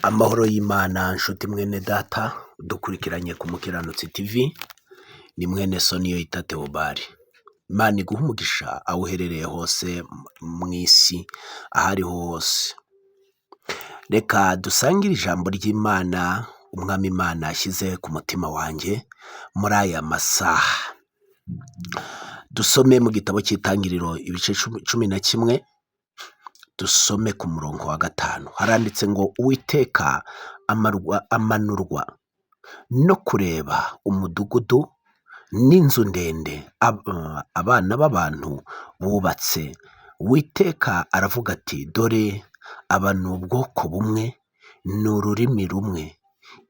Amahoro y'Imana nshuti mwene data dukurikiranye ku Mukiranutsi TV, ni mwene so Niyoyita Theobald. Imana iguhe umugisha aho uherereye hose mu isi, ahariho hose. Reka dusangire ijambo ry'Imana umwami Imana yashyize ku mutima wanjye muri aya masaha. Dusome mu gitabo cy'Itangiriro ibice 11, dusome ku murongo wa 5. Haranditse ngo Uwiteka amanurwa no kureba umudugudu n'inzu ndende abana b'abantu bubatse. Uwiteka aravuga ati, dore aba ni ubwoko bumwe, ni ururimi rumwe.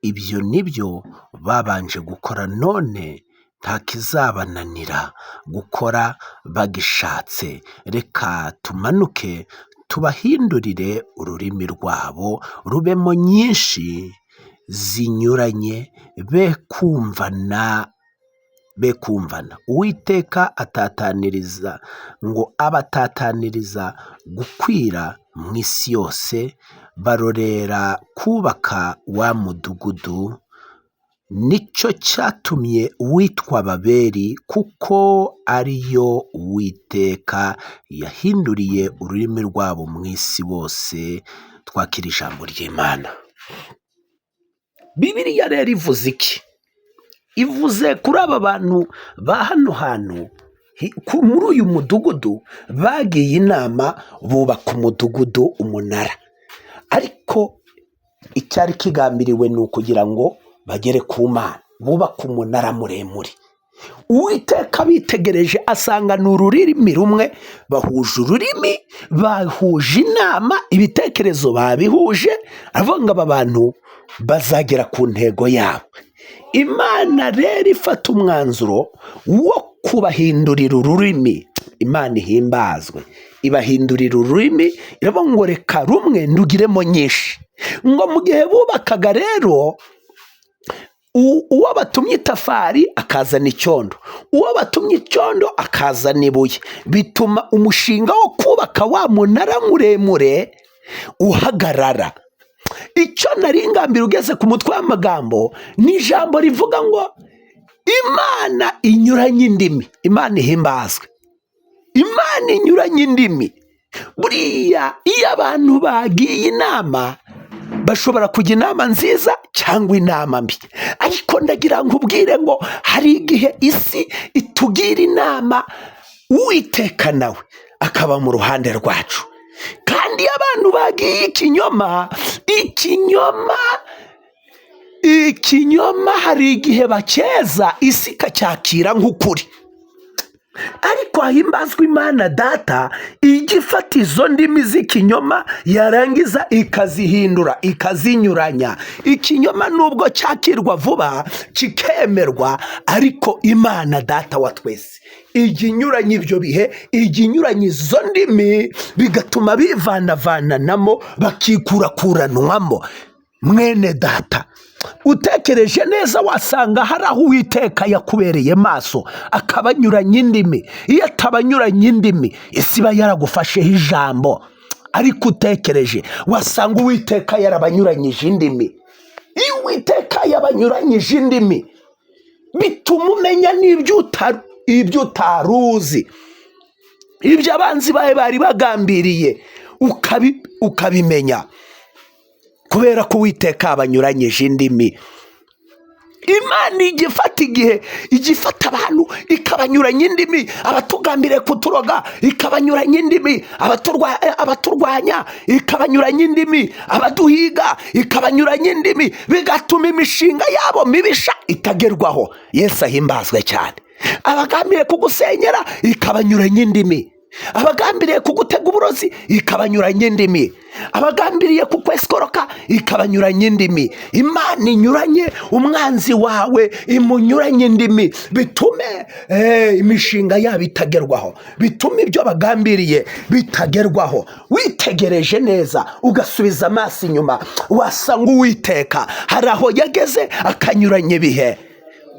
Ibyo nibyo babanje gukora, none nta kizabananira gukora bagishatse. Reka tumanuke tubahindurire ururimi rwabo rubemo nyinshi zinyuranye, be kumvana. Uwiteka atataniriza ngo abatataniriza gukwira mu isi yose, barorera kubaka wa mudugudu. Nicyo cyatumye witwa Babeli, kuko ariyo Uwiteka yahinduriye ururimi rwabo mu isi bose. Twakira ijambo ry'Imana. Bibiliya rero ivuze iki? Ivuze kuri aba bantu ba hano hantu muri uyu mudugudu bagiye inama bubaka umudugudu, umunara. Ariko icyari kigambiriwe ni ukugira ngo bagere ku Mana, bubaka umunara muremure. Uwiteka bitegereje asanga ni ururimi rumwe, bahuje ururimi, bahuje inama, ibitekerezo babihuje, avuga ngo aba bantu bazagera ku ntego yabo. Imana rero ifata umwanzuro wo kubahindurira ururimi. Imana ihimbazwe, ibahindurira ururimi, iravuga ngo reka rumwe ndugiremo nyinshi. Ngo mu gihe bubakaga rero, uwo batumye itafari akazana icyondo, uwo batumye icyondo akazana ibuye. Bituma umushinga wo kubaka wa munara muremure uhagarara. Icyo nari ngambira ugeze ku mutwe w'amagambo ni ijambo rivuga ngo Imana inyuranye indimi. Imana ihimbazwe, Imana inyuranye indimi. Buriya iyo abantu bagiye inama, bashobora kujya inama nziza cyangwa inama mbi, ariko ndagira ngo ubwire ngo hari igihe isi itugira inama, Uwiteka nawe akaba mu ruhande rwacu. Kandi iyo abantu bagiye ikinyoma hari igihe bakeza, isi ikacyakira nk'ukuri. Ariko hahimbazwa Imana Data ijya ifata izo ndimi z'ikinyoma, yarangiza ikazihindura, ikazinyuranya. Ikinyoma nubwo cyakirwa vuba kikemerwa, ariko Imana Data wa twese ijya inyuranya ibyo bihe, ijya inyuranya izo ndimi, bigatuma bivanavananamo, bakikurakuranwamo. Mwene data, utekereje neza wasanga hari aho Uwiteka yakubereye maso akabanyuranya indimi. Iyo atabanyuranya indimi, isi iba yaragufasheho ijambo. Ariko utekereje wasanga Uwiteka yarabanyuranyije indimi. Iyo Uwiteka yabanyuranyije indimi, bituma umenya n'ibyo utaruzi, ibyo abanzi bawe bari bagambiriye ukabimenya, kubera ko Uwiteka abanyuranyije indimi. Imana igifata igihe, igifata abantu ikabanyuranya indimi. Abatugambiriye kuturoga ikabanyuranya indimi, abaturwanya ikabanyuranya indimi, abaduhiga ikabanyuranya indimi, bigatuma imishinga yabo mibisha itagerwaho. Yesu ahimbazwe cyane. Abagambiriye kugusenyera ikabanyuranya indimi, abagambiriye kugutega uburozi ikabanyuranya indimi, abagambiriye kukweskoroka ikabanyuranya indimi. Imana inyuranye umwanzi wawe, imunyuranye indimi, bitume imishinga yabo itagerwaho, bitume ibyo bagambiriye bitagerwaho. Witegereje neza ugasubiza amaso inyuma, wasanga Uwiteka hari aho yageze akanyuranya ibihe.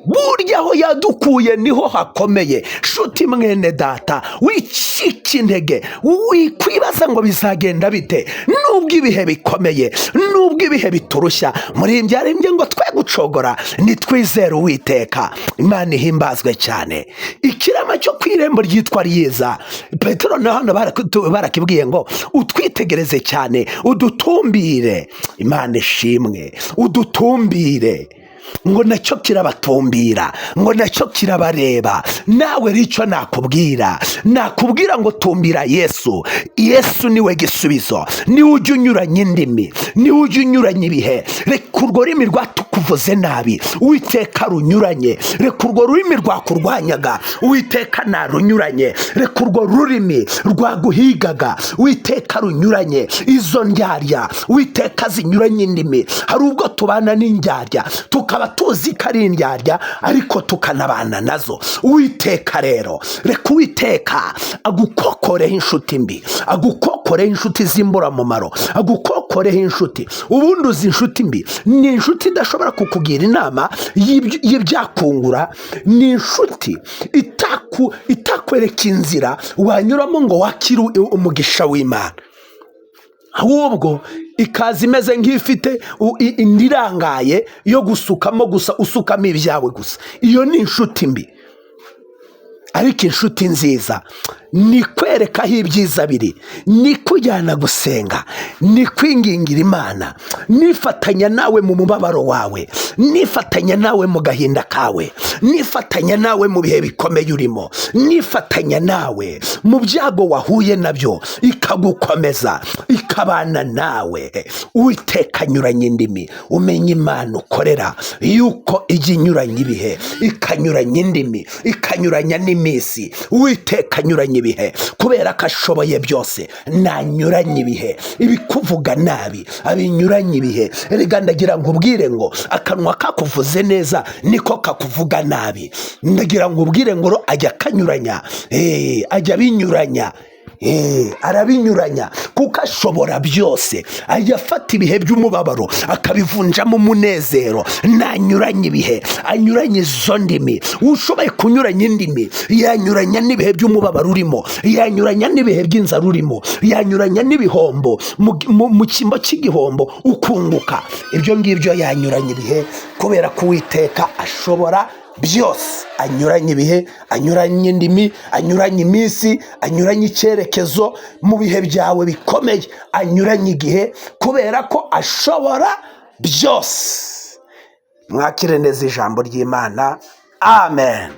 burya aho yadukuye niho hakomeye. Nshuti mwene data, wicika intege, wikwibaza ngo bizagenda bite. Nubwo ibihe bikomeye, nubwo ibihe biturushya, muri byarembye ngo twe gucogora, nitwizere Uwiteka. Imana ihimbazwe cyane. Ikirama cyo ku irembo ryitwa Ryiza, Petero na hano barakibwiye ngo utwitegereze cyane, udutumbire. Imana ishimwe, udutumbire. Ngo nacyo kirabatumbira, ngo nacyo kirabareba. Nawe ricyo nakubwira ngo tumbira Yesu. Yesu niwe gisubizo, niwe ujya unyuranya indimi, niwe ujya unyuranya ibihe. Reka urwo rurimi rwatukuvuze nabi, Uwiteka runyuranye. Reka urwo rurimi rwakurwanyaga, Uwiteka narunyuranye. Reka urwo rurimi rwaguhigaga, Uwiteka runyuranye. Izo ndyarya, Uwiteka zinyuranye indimi. Hari ubwo tubana n'indyarya tukaba tuzi ko ari indyarya, ariko tukanabana nazo. Uwiteka rero, reka Uwiteka agukokoreho inshuti mbi, agukokoreho inshuti z'imburamumaro, agukokoreho inshuti. Ubundi uzi inshuti mbi ni inshuti idashobora kukugira inama y'ibyakungura, ni inshuti itakwereka inzira wanyuramo ngo wakire umugisha w'Imana, ahubwo ikaza imeze nk'ifite indi irangaye yo gusukamo gusa, usukamo ibyawe gusa. Iyo ni inshuti mbi. Ariko inshuti nziza ni kwerekaho ibyiza biri, ni kujyana gusenga, ni kwingingira Imana, nifatanya nawe mu mubabaro wawe, nifatanya nawe mu gahinda kawe, nifatanya nawe mu bihe bikomeye urimo, nifatanya nawe mu byago wahuye nabyo, ikagukomeza, ikabana nawe. Uwiteka anyuranya indimi. Umenya Imana ukorera yuko ijya inyuranya ibihe, ikanyuranya indimi, ikanyuranya n'iminsi. Uwiteka anyuranya ibihe kubera ko ashoboye byose. Nanyuranye ibihe, ibikuvuga nabi abinyuranye ibihe. Erega ndagira ngo ubwire ngo akanwa kakuvuze neza niko kakuvuga nabi. Ndagira ngo ubwire ngo ajya kanyuranya, ajya abinyuranya. Arabinyuranya kuko ashobora byose. Ajya afata ibihe by'umubabaro akabivunjamo umunezero. Nanyuranye ibihe, anyuranye izo ndimi. Ushoboye kunyuranya indimi, yanyuranya n'ibihe by'umubabaro urimo, yanyuranya n'ibihe by'inzara urimo, yanyuranya n'ibihombo, mu cyimbo cy'igihombo ukunguka. Ibyo ngibyo yanyuranye ibihe kubera ko Uwiteka ashobora byose. Anyuranye ibihe, anyuranye indimi, anyuranye iminsi, anyuranye icyerekezo mu bihe byawe bikomeye. Anyuranye igihe kubera ko ashobora byose. Mwakire neza ijambo ry'Imana. Amen.